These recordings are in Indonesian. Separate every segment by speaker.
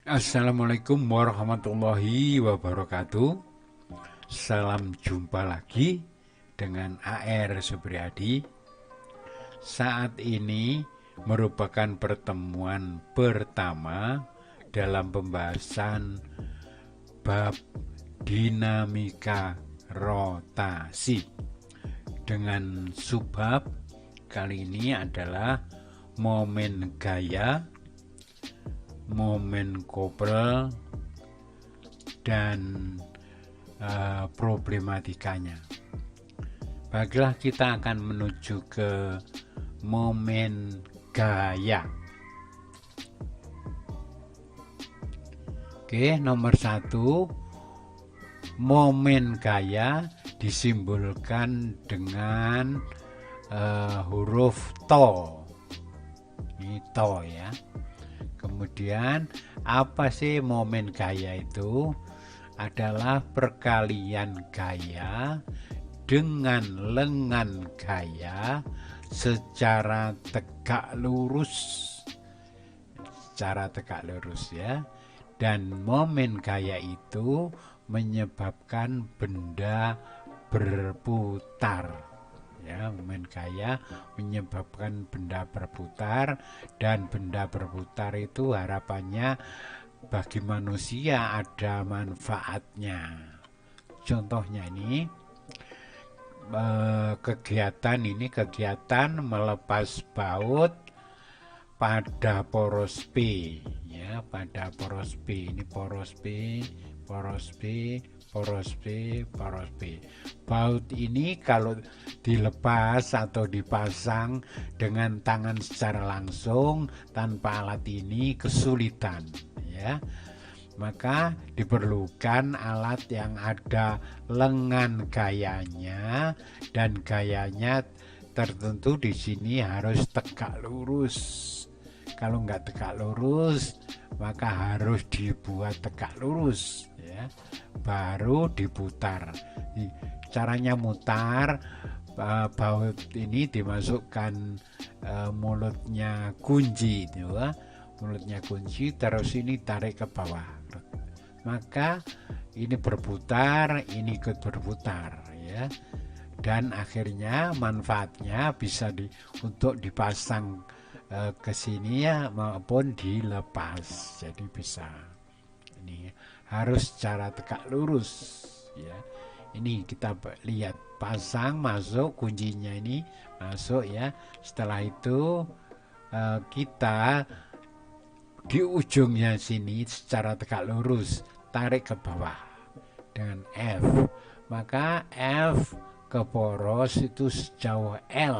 Speaker 1: Assalamualaikum warahmatullahi wabarakatuh. Salam jumpa lagi dengan AR Supriyadi. Saat ini merupakan pertemuan pertama dalam pembahasan bab dinamika rotasi dengan subbab kali ini adalah momen gaya, momen Koppel, dan problematikanya. Baiklah, kita akan menuju ke momen gaya. Oke, nomor 1, momen gaya disimbolkan dengan huruf to. Ini to ya. Kemudian apa sih momen gaya itu? Adalah perkalian gaya dengan lengan gaya secara tegak lurus. Secara tegak lurus ya. Dan momen gaya itu menyebabkan benda berputar. Ya, momen gaya menyebabkan benda berputar, dan benda berputar itu harapannya bagi manusia ada manfaatnya. Contohnya ini kegiatan melepas baut pada poros P ya, pada poros P. Ini poros P, poros P, poros P, poros P. Baut ini kalau dilepas atau dipasang dengan tangan secara langsung tanpa alat ini kesulitan ya. Maka diperlukan alat yang ada lengan gayanya, dan gayanya tertentu di sini harus tegak lurus. Kalau nggak tegak lurus, maka harus dibuat tegak lurus ya, baru diputar. Caranya mutar, baut ini dimasukkan mulutnya kunci ya. Mulutnya kunci, terus ini tarik ke bawah, maka ini berputar, ini ikut berputar ya. Dan akhirnya manfaatnya bisa untuk dipasang ke sini ya, maupun dilepas. Jadi bisa, ini harus secara tegak lurus ya. Ini kita lihat, pasang, masuk, kuncinya ini masuk ya. Setelah itu kita di ujungnya sini secara tegak lurus tarik ke bawah dengan F. Maka F ke poros itu sejauh L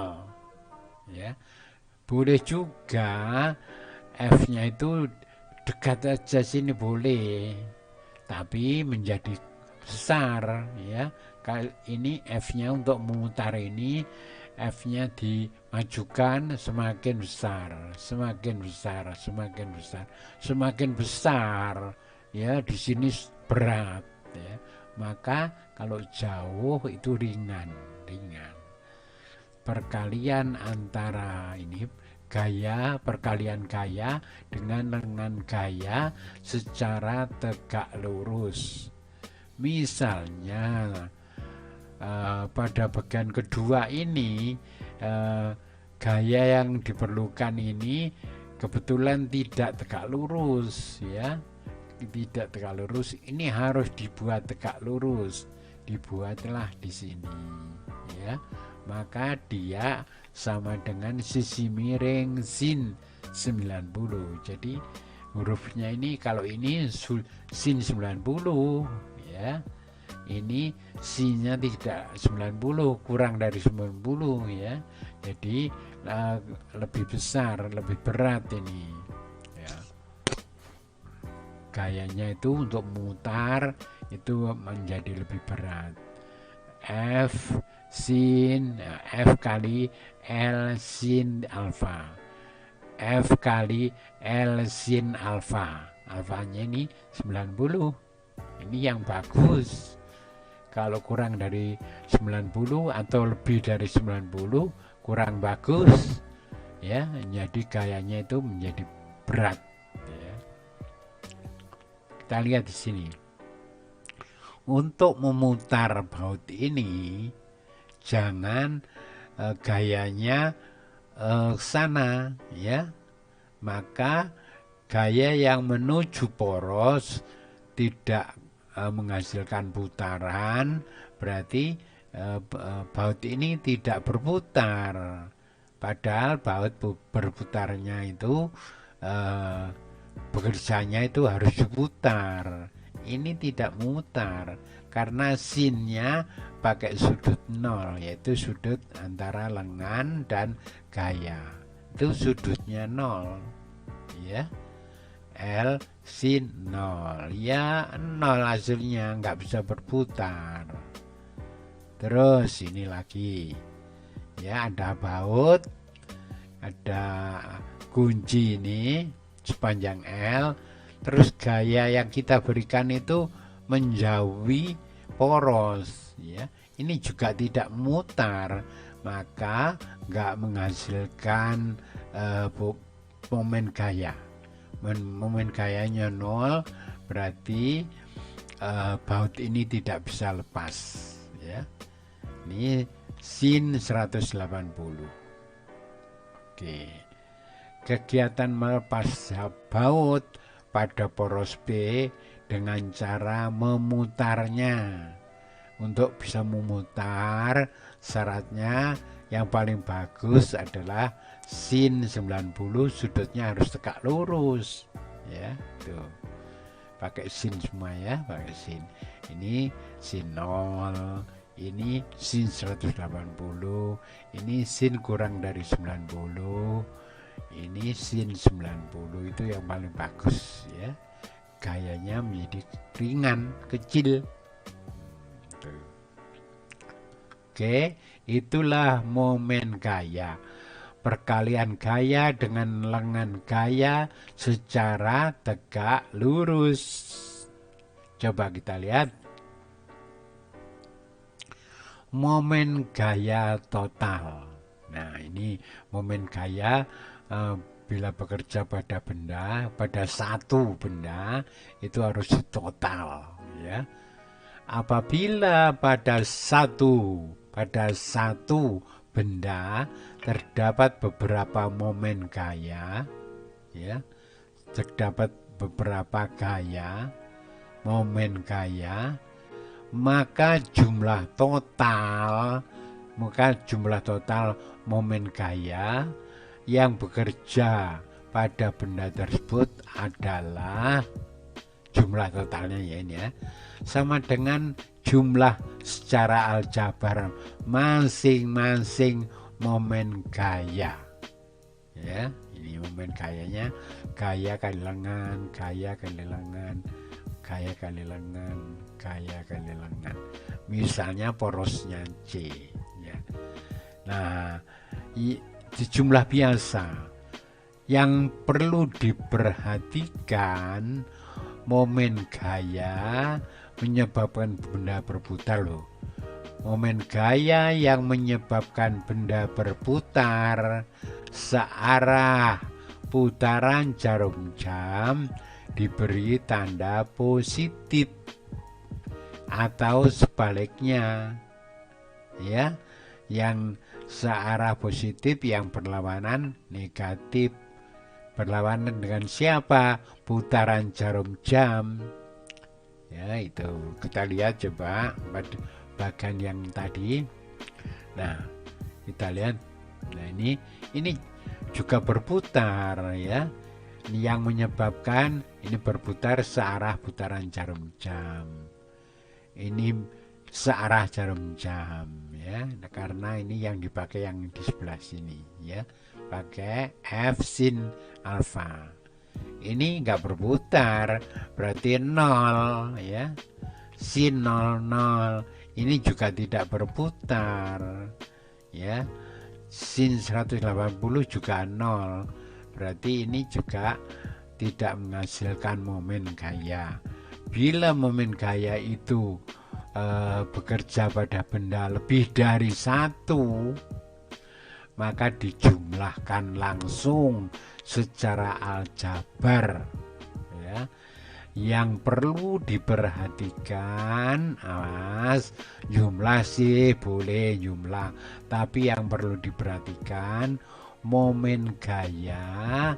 Speaker 1: ya. Boleh juga F-nya itu dekat aja sini boleh, tapi menjadi besar ya. Ini F-nya untuk memutar ini, F-nya dimajukan semakin besar, semakin besar, semakin besar, semakin besar ya. Di sini berat ya. Maka kalau jauh itu ringan. Perkalian antara ini gaya, perkalian gaya dengan lengan gaya secara tegak lurus. Misalnya pada bagian kedua ini gaya yang diperlukan ini kebetulan tidak tegak lurus ya, tidak tegak lurus. Ini harus dibuat tegak lurus, dibuatlah di sini ya. Maka dia sama dengan sisi miring sin 90. Jadi hurufnya ini, kalau ini sin 90 ya, ini sinnya tidak 90, kurang dari 90 ya. Jadi lebih besar, lebih berat ini ya. Gayanya itu untuk memutar itu menjadi lebih berat. F sin, F kali L sin alfa, F kali L sin alfa. Alfanya ini 90. Ini yang bagus. Kalau kurang dari 90 atau lebih dari 90 kurang bagus ya. Jadi gayanya itu menjadi berat ya. Kita lihat di sini. Untuk memutar baut ini, jangan gayanya sana, ya. Maka gaya yang menuju poros tidak menghasilkan putaran, berarti baut ini tidak berputar. Padahal baut berputarnya itu bekerjanya itu harus diputar. Ini tidak mutar karena sinnya pakai sudut 0, yaitu sudut antara lengan dan gaya. Itu sudutnya 0, ya. L sin 0, ya 0 hasilnya, nggak bisa berputar. Terus ini lagi, ya, ada baut, ada kunci ini sepanjang L, terus gaya yang kita berikan itu menjauhi poros, ya. Ini juga tidak mutar, maka nggak menghasilkan momen gaya. Momen gayanya 0, berarti baut ini tidak bisa lepas, ya. Ini sin 180. Oke. Kegiatan melepas baut pada poros B dengan cara memutarnya. Untuk bisa memutar, syaratnya yang paling bagus adalah sin 90, sudutnya harus tegak lurus, ya. Tuh, pakai sin semua, ya, pakai sin. Ini sin 0, ini sin 180, ini sin kurang dari 90, ini sin 90. Itu yang paling bagus, ya. Gayanya menjadi ringan, kecil. Tuh. Oke, itulah momen gaya. Perkalian gaya dengan lengan gaya secara tegak lurus. Coba kita lihat. Momen gaya total. Nah, ini momen gaya bila bekerja pada benda, pada satu benda, itu harus total, ya. Apabila pada satu benda terdapat beberapa momen gaya, ya, terdapat beberapa momen gaya, maka jumlah total momen gaya yang bekerja pada benda tersebut adalah jumlah totalnya, ya, ini, ya, sama dengan jumlah secara aljabar masing-masing momen gaya, ya. Ini momen gayanya, gaya kali lengan, gaya kali lengan, gaya kali lengan, gaya kali lengan. Misalnya porosnya C, ya. Nah, di jumlah biasa yang perlu diperhatikan, momen gaya menyebabkan benda berputar loh. Momen gaya yang menyebabkan benda berputar searah putaran jarum jam diberi tanda positif atau sebaliknya, ya. Yang searah positif yang berlawanan negatif. Berlawanan dengan siapa? Putaran jarum jam. Ya, itu kita lihat coba bagian yang tadi. Nah, kita lihat. Nah, ini juga berputar, ya. Ini yang menyebabkan ini berputar searah putaran jarum jam. Ini searah jarum jam, ya. Nah, karena ini yang dipakai yang di sebelah sini, ya. Pakai F sin alfa. Ini enggak berputar, berarti 0, ya. Sin 00. Ini juga tidak berputar, ya. Sin 180 juga 0. Berarti ini juga tidak menghasilkan momen gaya. Bila momen gaya itu bekerja pada benda lebih dari satu, maka dijumlahkan langsung secara aljabar, ya. Yang perlu diperhatikan, awas, jumlah sih boleh jumlah, tapi yang perlu diperhatikan momen gaya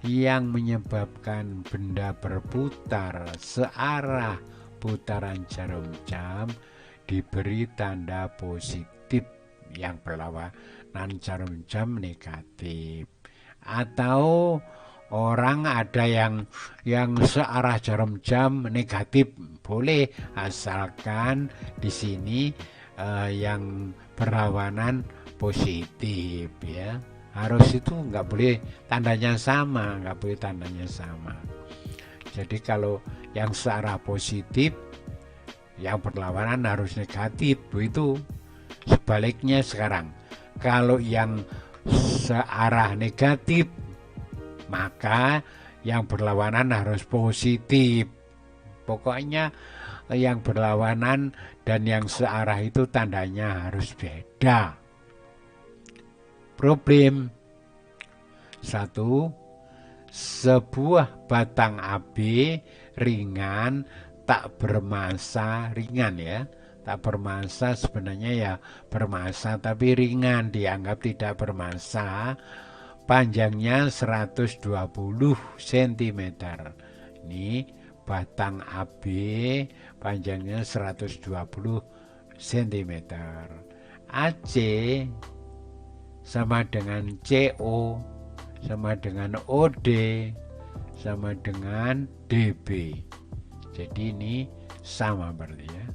Speaker 1: yang menyebabkan benda berputar searah putaran jarum jam diberi tanda positif, yang berlawanan jarum jam negatif. Atau orang ada yang searah jarum jam negatif, boleh, asalkan di sini yang berlawanan positif ya. Harus itu nggak boleh tandanya sama, Jadi kalau yang searah positif, yang berlawanan harus negatif, begitu. Sebaliknya sekarang, kalau yang searah negatif, maka yang berlawanan harus positif. Pokoknya yang berlawanan dan yang searah itu tandanya harus beda. Problem 1. Sebuah batang AB ringan tak bermassa, ringan ya, tak bermassa, sebenarnya ya bermassa tapi ringan, dianggap tidak bermassa, panjangnya 120 cm. Ini batang AB panjangnya 120 cm. AC sama dengan CO, sama dengan OD, sama dengan DB. Jadi ini sama berarti ya,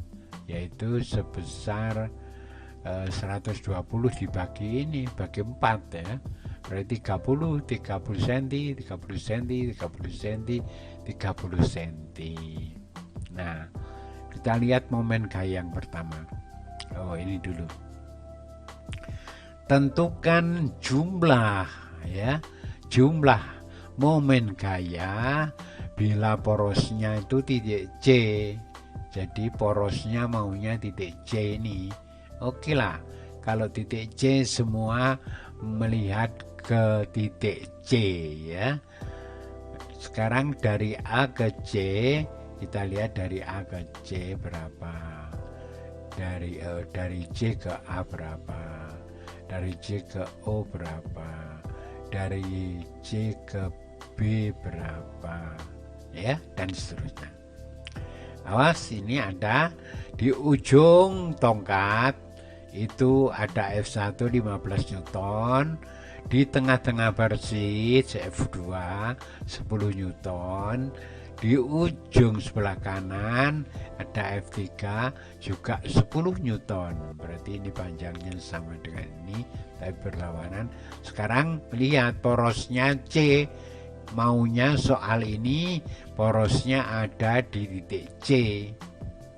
Speaker 1: yaitu sebesar 120 dibagi 4 ya. Berarti 30 cm, 30 cm, 30 cm, 30 cm. Nah, kita lihat momen gaya yang pertama. Ini dulu. Tentukan jumlah ya, jumlah momen gaya bila porosnya itu titik C. Jadi porosnya maunya titik C ini. Oke lah, kalau titik C semua melihat ke titik C ya. Sekarang dari A ke C, kita lihat dari A ke C berapa. Dari C ke A berapa. Dari C ke O berapa, dari C ke B berapa, ya, dan seterusnya. Awas, ini ada di ujung tongkat itu ada F1 15 Newton, di tengah-tengah persis F2 10 Newton, di ujung sebelah kanan ada F3 juga 10 Newton. Berarti ini panjangnya sama dengan ini tapi berlawanan. Sekarang lihat porosnya C, maunya soal ini porosnya ada di titik C.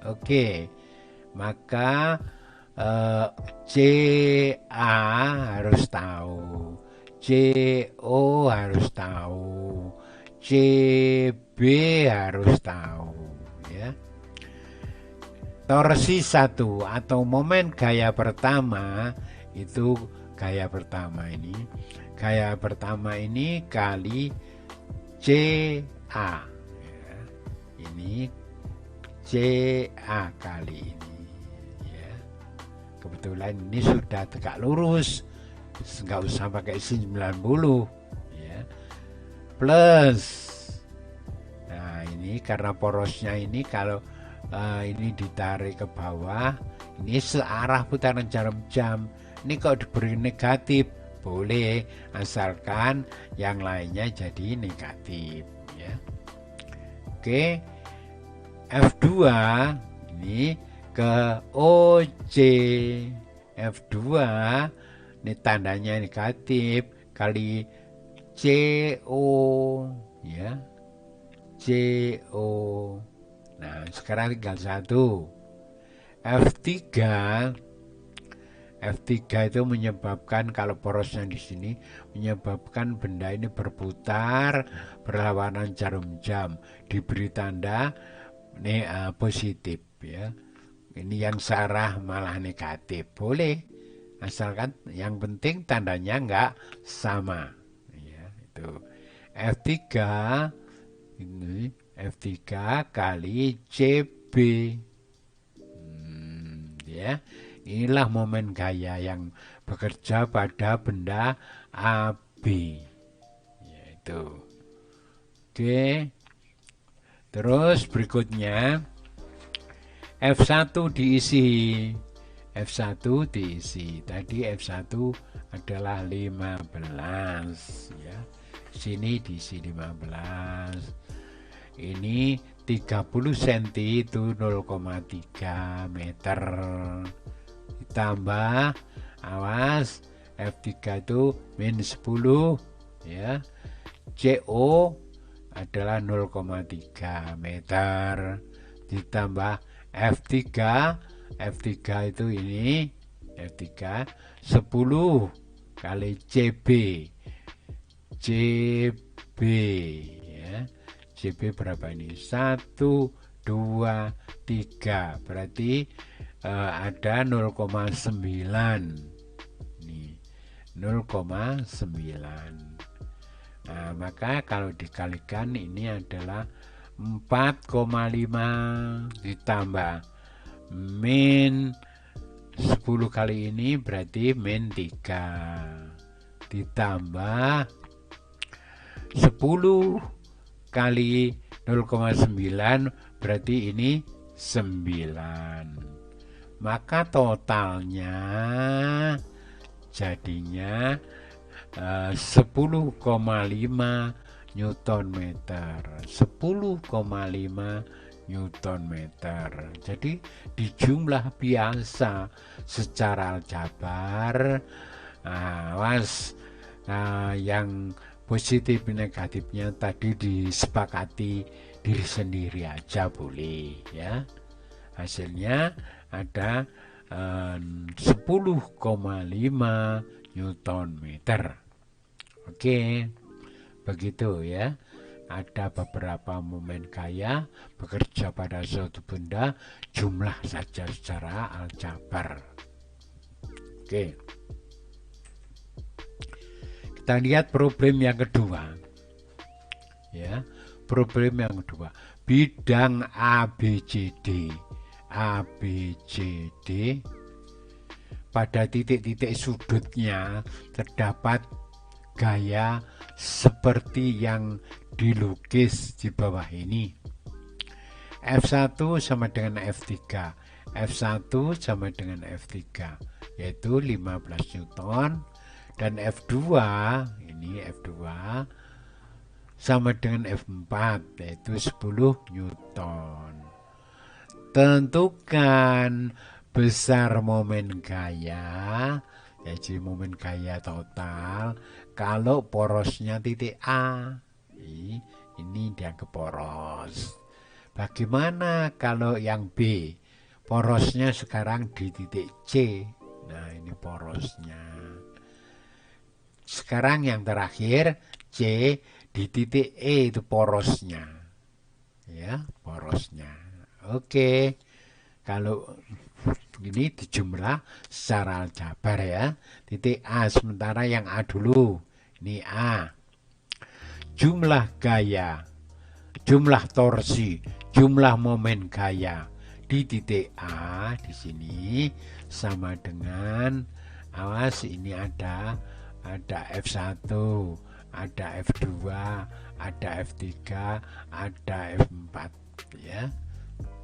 Speaker 1: Oke, maka CA harus tahu, CO harus tahu, CB harus tahu ya. Torsi 1 atau momen gaya pertama itu gaya pertama ini kali CA ya. Ini CA kali ini ya. Kebetulan ini sudah tegak lurus, nggak usah pakai sin 90 ya. Plus, nah ini karena porosnya ini kalau ini ditarik ke bawah, ini searah putaran jarum jam. Ini kok diberi negatif, boleh, asalkan yang lainnya jadi negatif ya. Oke, F2 ini ke OC, F2 ini tandanya negatif kali CO ya, CO. Nah, sekarang tinggal satu. F3 itu menyebabkan, kalau porosnya di sini menyebabkan benda ini berputar berlawanan jarum jam, diberi tanda positif ya. Ini yang searah malah negatif, boleh, asalkan yang penting tandanya enggak sama ya. Itu F3 ini F3 kali CB. Ya, inilah momen gaya yang bekerja pada benda AB. Yaitu. Oke. Terus berikutnya F1 diisi. F1 diisi. Tadi F1 adalah 15 ya. Sini diisi 15. Ini 30 cm itu 0,3 meter. Ditambah awas F3 itu min 10 ya. CO adalah 0,3 meter ditambah F3 itu ini F3 10 kali CB ya. CB berapa ini? 1 2 3 berarti ada 0,9 nih 0,9. Nah, maka kalau dikalikan ini adalah 4,5 ditambah min 10 kali ini berarti min 3 ditambah 10 kali 0,9 berarti ini 9. Maka totalnya jadinya 10,5 Newton meter. 10,5 Newton meter. Jadi di jumlah biasa secara aljabar, yang positif negatifnya tadi disepakati diri sendiri aja boleh ya. Hasilnya ada 10,5 Newton meter. Oke, begitu ya. Ada beberapa momen gaya bekerja pada suatu benda, jumlah saja secara aljabar. Oke. Kita lihat problem yang kedua. Ya, problem yang kedua. Bidang ABCD. ABCD pada titik-titik sudutnya terdapat gaya seperti yang dilukis di bawah ini. F1 sama dengan F3. F1 sama dengan F3 yaitu 15 Newton dan F2 ini F2 sama dengan F4 yaitu 10 Newton. Tentukan besar momen gaya, jadi momen gaya total kalau porosnya titik A. Ini dianggap poros. Bagaimana kalau yang B? Porosnya sekarang di titik C. Nah, ini porosnya. Sekarang yang terakhir C di titik E itu porosnya. Ya, porosnya. Oke. Kalau ini dijumlah secara aljabar ya. Titik A sementara yang A dulu. Ini A. Jumlah gaya, jumlah torsi, jumlah momen gaya di titik A di sini sama dengan, awas ini ada F1, ada F2, ada F3, ada F4 ya.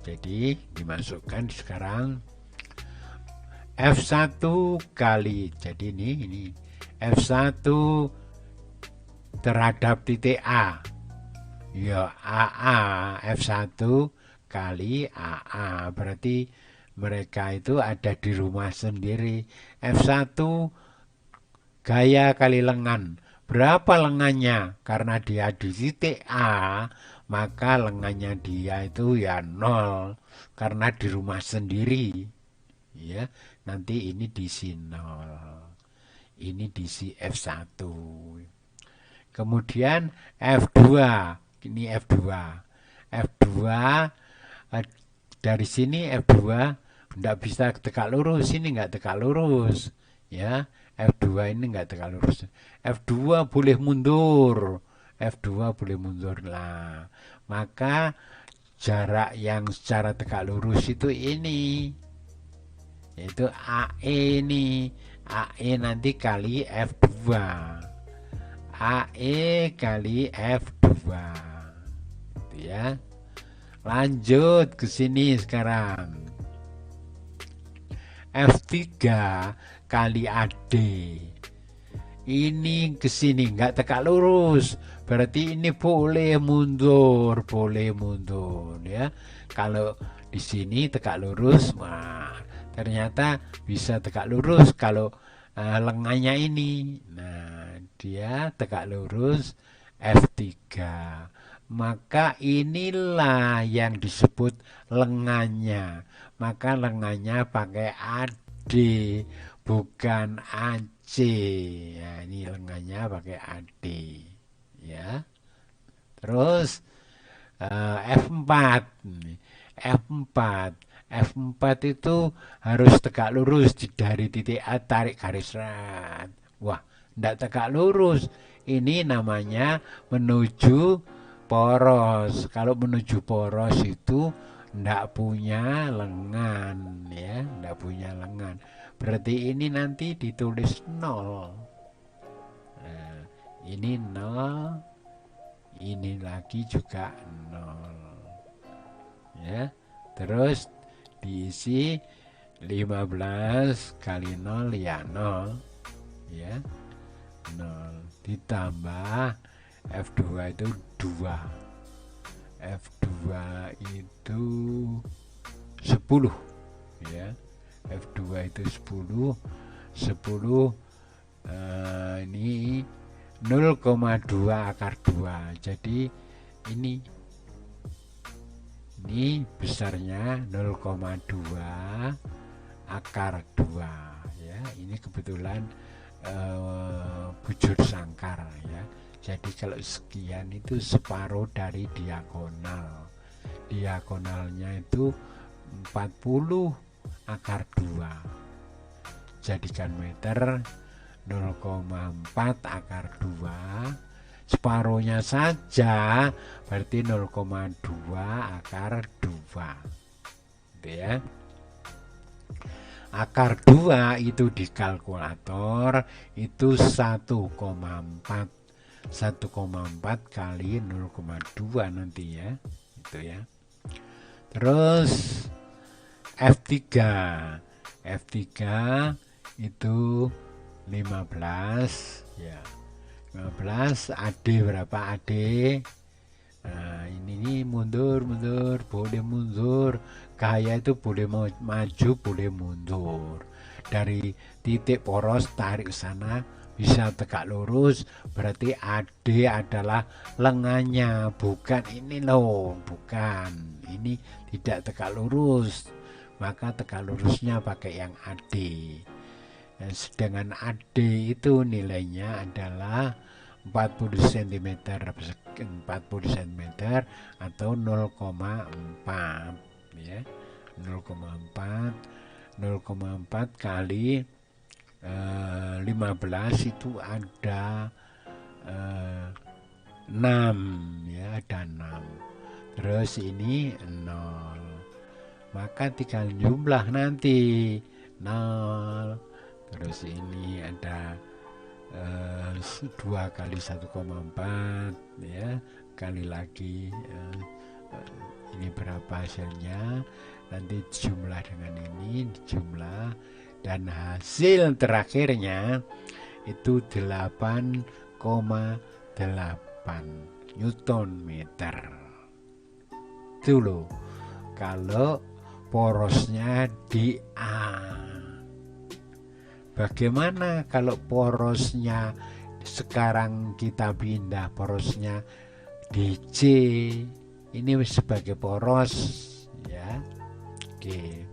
Speaker 1: Jadi dimasukkan sekarang F1 kali, jadi ini F1 terhadap titik A ya AA F1 kali AA berarti mereka itu ada di rumah sendiri. F1 gaya kali lengan, berapa lengannya? Karena dia di titik A maka lengannya dia itu ya 0 karena di rumah sendiri ya. Nanti ini diisi 0, ini diisi F1. Kemudian F2, ini F2 dari sini F2 tidak bisa tegak lurus, ini nggak tegak lurus ya. F2 ini nggak tegak lurus. F2 boleh mundur, F2 boleh mundur lah. maka jarak yang secara tegak lurus itu ini, yaitu AE ini. AE nanti kali F2, AE kali F2 gitu ya. Lanjut ke sini sekarang, F3 kali AD. Ini ke sini nggak tegak lurus, berarti ini boleh mundur ya. Kalau di sini tegak lurus, wah ternyata bisa tegak lurus kalau lengannya ini. Nah, dia tegak lurus F3. Maka inilah yang disebut lengannya. Maka lengannya pakai AD, bukan AC. Ya, ini lengannya pakai AD. Ya. Terus F4. F4 itu harus tegak lurus dari titik A, tarik garis rat. Wah, tidak tegak lurus. Ini namanya menuju poros. Kalau menuju poros itu tidak punya lengan, ya, tidak punya lengan. Berarti ini nanti ditulis 0. Nah, ini 0, ini lagi juga 0. Ya, terus diisi 15 kali 0 ya 0, ya 0, ditambah F2 itu 2, F2 itu 10 ya, F2 itu 10 ini 0,2 akar 2. Jadi ini besarnya 0,2 akar 2 ya. Ini kebetulan bujur sangkar ya. Jadi kalau sekian itu separuh dari diagonal. Diagonalnya itu 40 akar 2. Jadikan meter 0,4 akar 2. Separuhnya saja berarti 0,2 akar 2. Gitu ya. Akar 2 itu di kalkulator itu 1,4 kali 0,2 nanti ya. Itu ya. Terus F3 itu 15 ya. 15 AD berapa AD? Nah, ini mundur, boleh mundur. Gaya itu boleh maju, boleh mundur. Dari titik poros tarik ke sana bisa tegak lurus, berarti AD adalah lengannya, bukan ini loh, bukan. Ini tidak tegak lurus. Maka tegak lurusnya pakai yang AD. Sedangkan AD itu nilainya adalah 40 cm atau 0,4 ya. 0,4 kali 15 itu ada 6 ya, ada 6. Terus ini 0. Maka tinggal jumlah nanti 0. Terus ini ada 2 kali 1,4 ya, kali lagi ini berapa hasilnya, nanti jumlah dengan ini dijumlah dan hasil terakhirnya itu 8,8 Newton meter. Itu loh kalau porosnya di A. Bagaimana kalau porosnya sekarang kita pindah porosnya di C? Ini sebagai poros ya. Oke,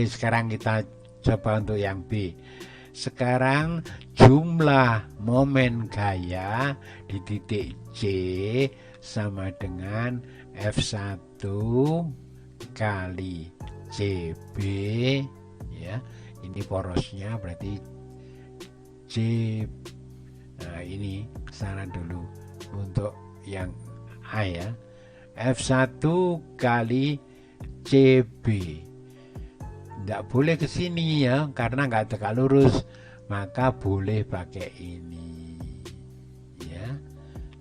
Speaker 1: sekarang kita coba untuk yang B. Sekarang jumlah momen gaya di titik C sama dengan F1 kali CB ya. Ini porosnya berarti C. Nah, ini sana dulu untuk yang A ya. F1 kali CB. Tidak boleh ke sini ya, karena nggak tegak lurus, maka boleh pakai ini ya.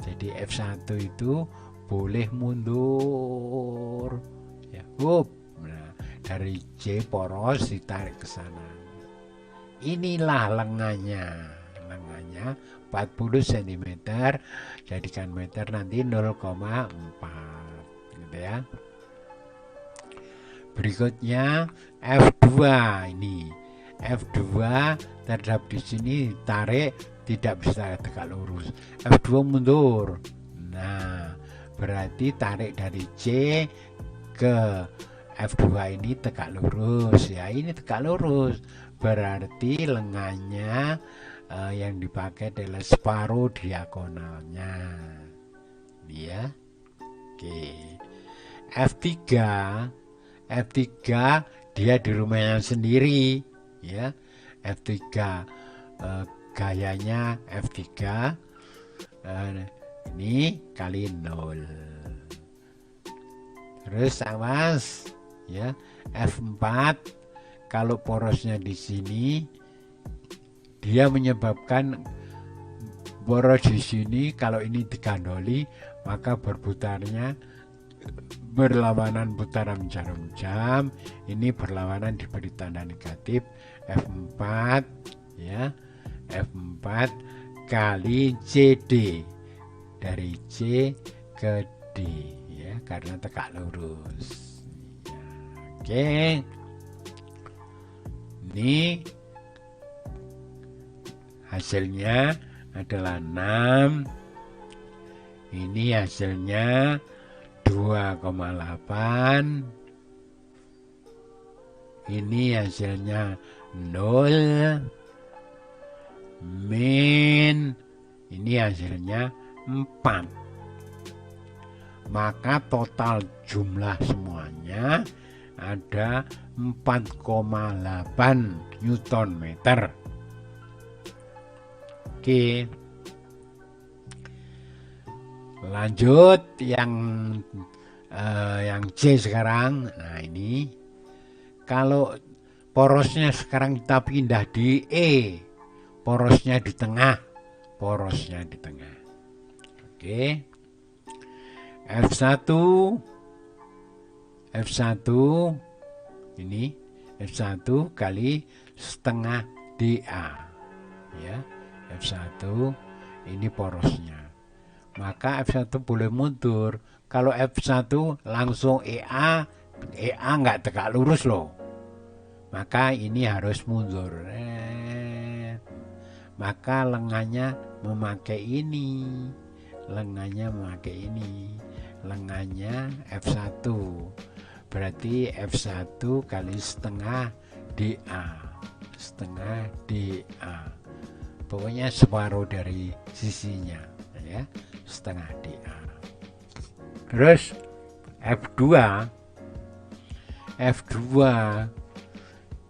Speaker 1: Jadi F1 itu boleh mundur ya. Nah, dari C poros ditarik ke sana. Inilah lengannya 40 cm, jadikan meter nanti 0,4 gitu ya. Berikutnya F2 ini. F2 terhadap di sini tarik tidak bisa tegak lurus. F2 mundur. Nah, berarti tarik dari C ke F2 ini tegak lurus ya. Ini tegak lurus. Berarti lengannya yang dipakai adalah separuh diagonalnya ya. Oke. F3 dia di rumahnya sendiri ya. F3 gayanya F3 ini kali 0. Terus awas ya. F4 kalau porosnya di sini dia menyebabkan boros di sini. Kalau ini digandoli maka berputarnya berlawanan putaran jarum jam. Ini berlawanan diberi tanda negatif. F4 ya. F4 kali CD, dari C ke D ya, karena tegak lurus ya. Oke. Ini hasilnya adalah 6. Ini hasilnya 2,8. Ini hasilnya 0. Min ini hasilnya 4. Maka total jumlah semuanya ada 4,8 Newton meter. Oke, lanjut yang C sekarang. Nah ini kalau porosnya sekarang kita pindah di E, porosnya di tengah. Oke, F1 ini F1 kali setengah DA ya. F1 ini porosnya, maka F1 boleh mundur. Kalau F1 langsung EA nggak tegak lurus loh, maka ini harus mundur. Maka lengannya memakai ini, lengannya F1, berarti F1 kali setengah DA, pokoknya separuh dari sisinya ya, setengah DA. Terus F2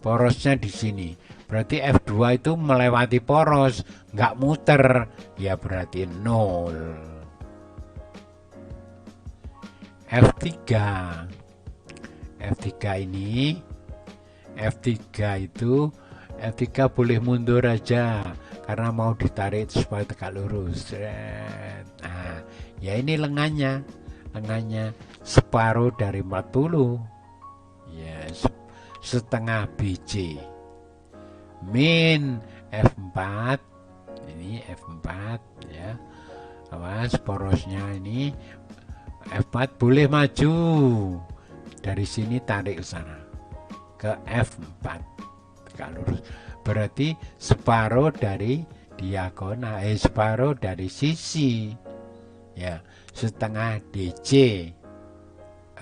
Speaker 1: porosnya di sini, berarti F2 itu melewati poros, nggak muter ya, berarti 0. F3 ini, F3 boleh mundur aja karena mau ditarik supaya tegak lurus. Nah, ya ini lengannya separuh dari 40 ya, setengah BC min F4. Ini F4 ya, awas porosnya ini. F4 boleh maju dari sini, tarik ke sana ke F4 tegak lurus, berarti separuh dari diagonal, separuh dari sisi ya, setengah DC.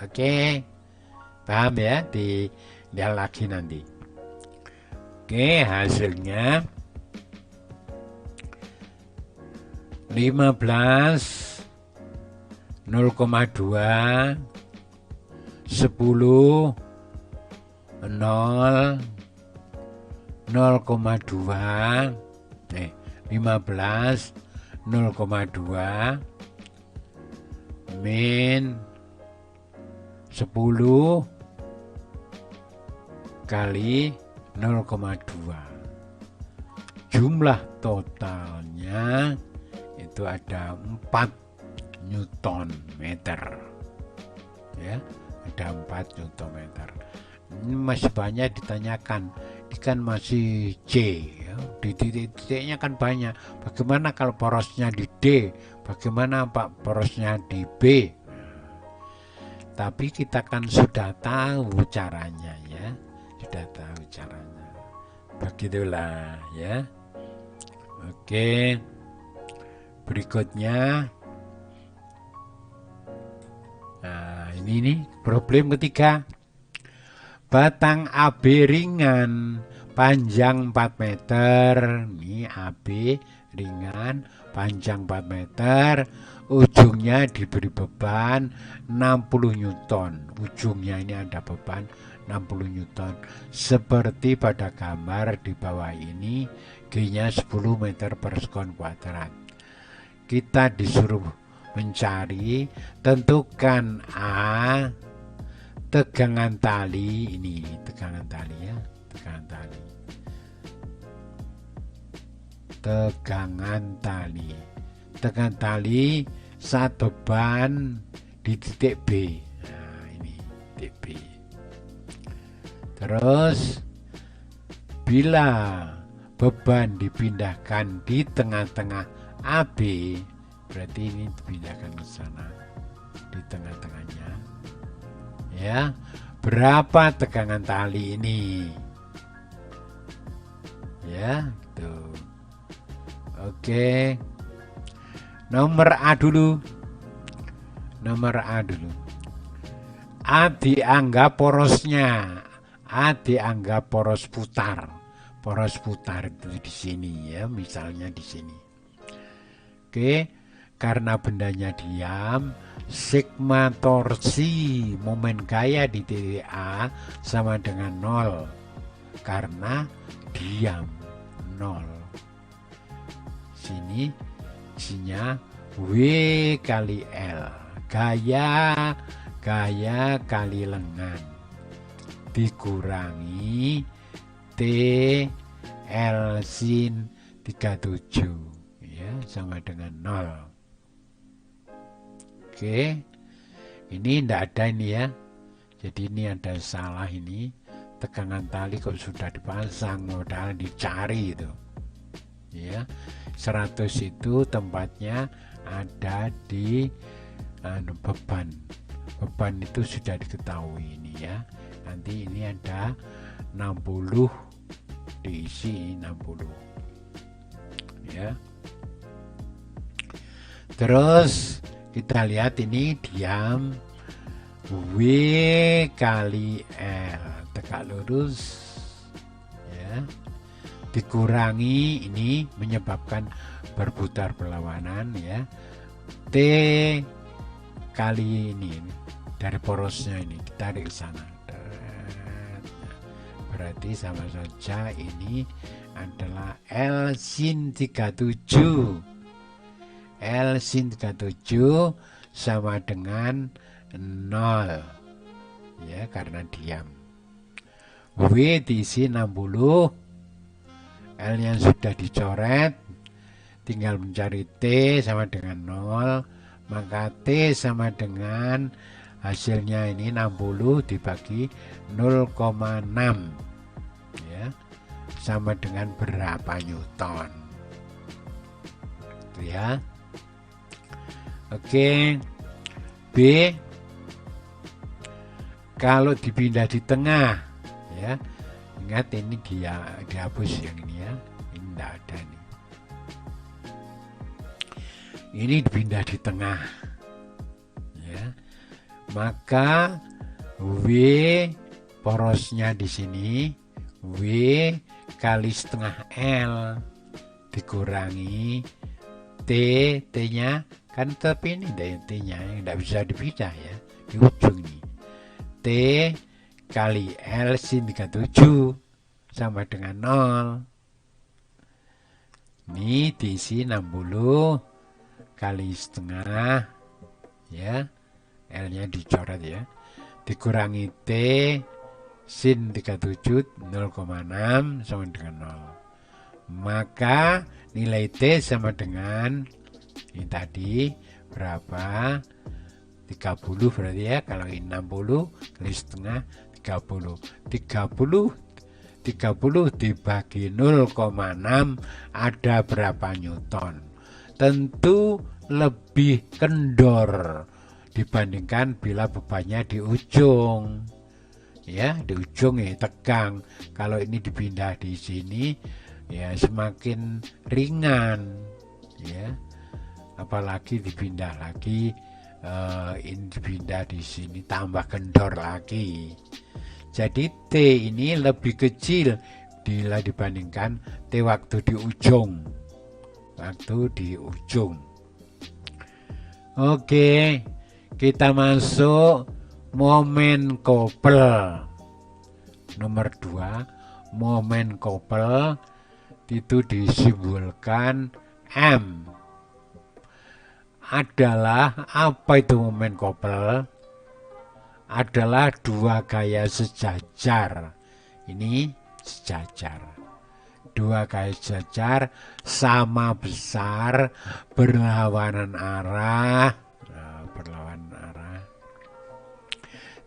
Speaker 1: Oke, paham ya? Lihat lagi nanti. Oke, hasilnya 15, 0,2, 10, 0, 0,2, 15, 0,2, min 10 kali 0,2. Jumlah totalnya itu ada 4 Newton meter. Ya, ada 4 Newton meter. Ini masih banyak ditanyakan. Ini kan masih C, ya. Di titik-titiknya kan banyak. Bagaimana kalau porosnya di D? Bagaimana Pak porosnya di B? Tapi kita kan sudah tahu caranya, ya. Sudah tahu caranya. Begitulah, ya. Oke. Berikutnya. Nah, ini nih problem ketiga. Batang AB ringan panjang 4 meter. Ini AB ringan panjang 4 meter. Ujungnya diberi beban 60 Newton. Ujungnya ini ada beban 60 Newton. Seperti pada gambar di bawah ini, G-nya 10 meter per sekon kuadrat. Kita disuruh mencari, tentukan A, tegangan tali. Ini tegangan tali, ya, tegangan tali. Tegangan tali. Tegangan tali saat beban di titik B. Nah, ini titik B. Terus bila beban dipindahkan di tengah-tengah AB, berarti ini dipindahkan ke sana di tengah-tengahnya. Ya, berapa tegangan tali ini? Ya, gitu. Oke. Nomor A dulu. Nomor A dulu. A dianggap porosnya. A dianggap poros putar. Poros putar itu di sini, ya, misalnya di sini. Oke, karena bendanya diam, sigma torsi momen gaya di titik A sama dengan 0. Karena diam, 0. Sini isinya W kali L. Gaya kali lengan. Dikurangi T L sin 37. Ya, sama dengan 0. Oke, ini tidak ada ini, ya. Jadi ini ada salah ini. Tegangan tali kok sudah dipasang, modal dicari itu. Ya, 100 itu tempatnya ada di beban. Beban itu sudah diketahui ini, ya. Nanti ini ada 60 diisi 60. Ya. Terus kita lihat ini diam W kali L, tegak lurus, ya, dikurangi ini menyebabkan berputar berlawanan, ya, T kali ini dari porosnya ini ditarik ke sana, berarti sama saja ini adalah L sin 37. L sin 37 sama dengan 0, ya, karena diam. W diisi 60, L yang sudah dicoret, tinggal mencari T sama dengan 0, maka T sama dengan hasilnya ini 60 dibagi 0,6, ya, sama dengan berapa Newton, itu, ya. Oke, B kalau dipindah di tengah, ya, ingat ini dia dihapus yang ini, ya, ini tidak ada nih. Ini dipindah di tengah, ya, maka W porosnya di sini W kali setengah L dikurangi T-nya kan tapi ini T-nya yang tidak bisa dipindah, ya, di ujung ini. T kali L sin 37 sama dengan 0. Ini diisi 60 kali setengah, ya, L-nya dicoret, ya, dikurangi T sin 37 0,6 sama dengan 0. Maka nilai T sama dengan ini tadi berapa? 30 berarti ya. Kalau ini 60 kali setengah 30. 30 dibagi 0,6 ada berapa Newton? Tentu lebih kendor dibandingkan bila bebannya di ujung. Ya, di ujung ya tegang. Kalau ini dipindah di sini ya semakin ringan. Ya. Apalagi dipindah lagi ini dipindah di sini tambah kendor lagi. Jadi T ini lebih kecil bila dibandingkan T waktu di ujung. Waktu di ujung. Oke, kita masuk momen kopel. Nomor 2, momen kopel itu disimbolkan M. Adalah apa itu momen kopel? Adalah dua gaya sejajar. Ini sejajar. Dua gaya sejajar sama besar berlawanan arah. Berlawanan arah.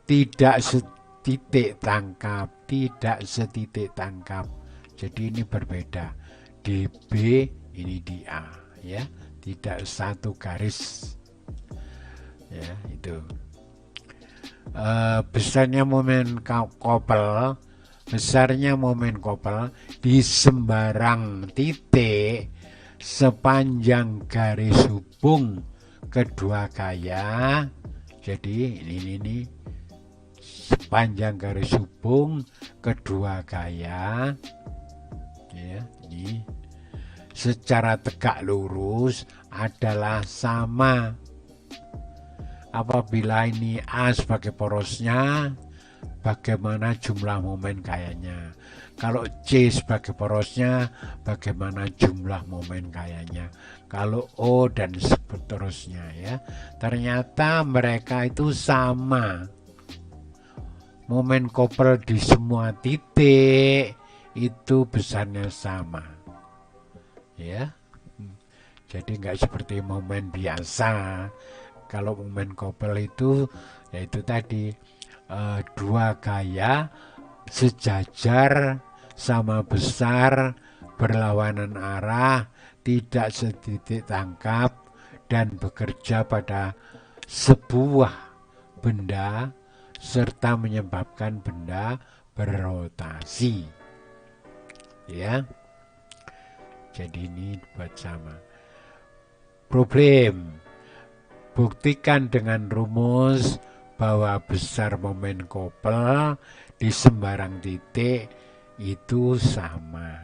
Speaker 1: Tidak setitik tangkap, tidak setitik tangkap. Jadi ini berbeda. Di B, ini di A, ya. Tidak satu garis. Ya, itu. Besarnya momen kopel, di sembarang titik sepanjang garis hubung kedua gaya. Jadi ini sepanjang garis hubung kedua gaya, ya, ini secara tegak lurus adalah sama. Apabila ini A sebagai porosnya, bagaimana jumlah momen gayanya? Kalau C sebagai porosnya, bagaimana jumlah momen gayanya? Kalau O dan seterusnya, ya. Ternyata mereka itu sama. Momen kopel di semua titik itu besarnya sama. Ya. Jadi nggak seperti momen biasa. Kalau momen kopel itu yaitu tadi dua gaya sejajar sama besar berlawanan arah, tidak setitik tangkap dan bekerja pada sebuah benda serta menyebabkan benda berrotasi. Ya. Jadi ini buat sama. Problem. Buktikan dengan rumus bahwa besar momen kopel di sembarang titik itu sama.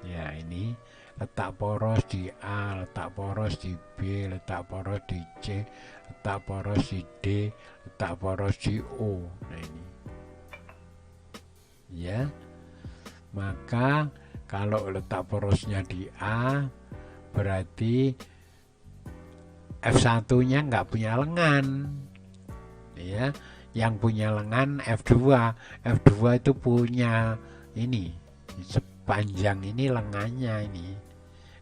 Speaker 1: Ya, ini letak poros di A, letak poros di B, letak poros di C, letak poros di D, letak poros di O. Nah ini. Ya. Maka kalau letak porosnya di A berarti F1-nya nggak punya lengan, ya. Yang punya lengan F2. F2 itu punya ini sepanjang ini lengannya ini.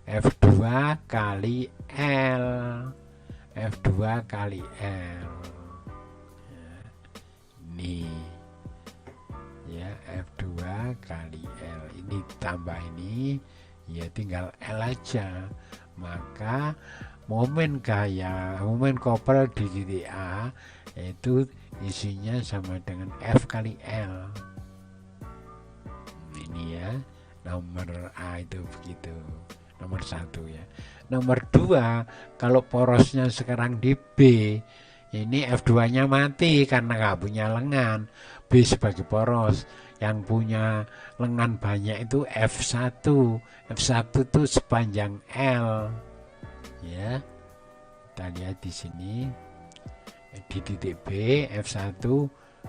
Speaker 1: F2 kali L. F2 kali L. Ya. Ini. Ya, F2 kali L. Ini tambah ini, ya tinggal L aja. Maka momen kopel di titik A itu isinya sama dengan F kali L. Ini ya, nomor A itu begitu. Nomor 1 ya. Nomor 2, kalau porosnya sekarang di B, ini F2-nya mati karena nggak punya lengan. B sebagai poros, yang punya lengan banyak itu F1. F1 itu sepanjang L. Ya, kita lihat di sini di titik B, F1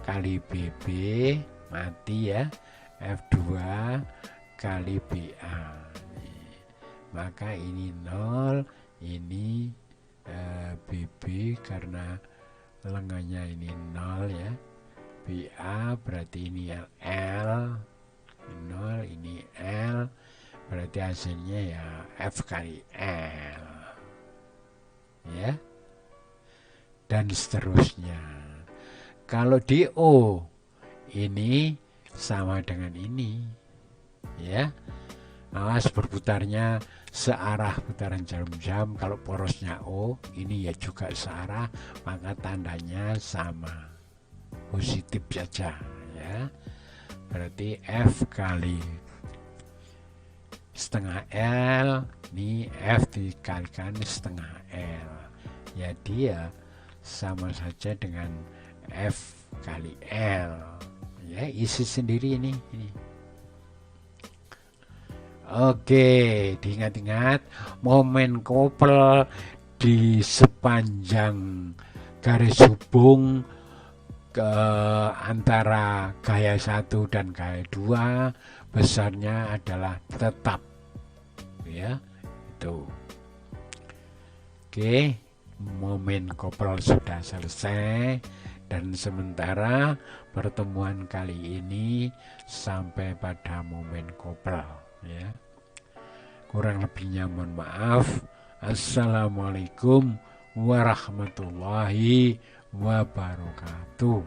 Speaker 1: kali BB mati ya, F2 kali BA. Maka ini 0, ini BB karena lengannya ini 0 ya. BA berarti ini L 0, ini L, berarti hasilnya ya F kali L ya, dan seterusnya. Kalau di O ini sama dengan ini ya. Awas berputarnya searah putaran jarum jam. Kalau porosnya O ini ya juga searah, maka tandanya sama, positif saja ya. Berarti F kali setengah L, ini F dikalikan setengah L, jadi ya sama saja dengan F kali L ya, isi sendiri ini. Oke, diingat-ingat momen kopel di sepanjang garis hubung ke antara gaya 1 dan gaya 2 besarnya adalah tetap ya, itu. Oke, momen kopel sudah selesai, dan sementara pertemuan kali ini sampai pada momen kopel ya. Kurang lebihnya mohon maaf. Assalamualaikum warahmatullahi wabarakatuh.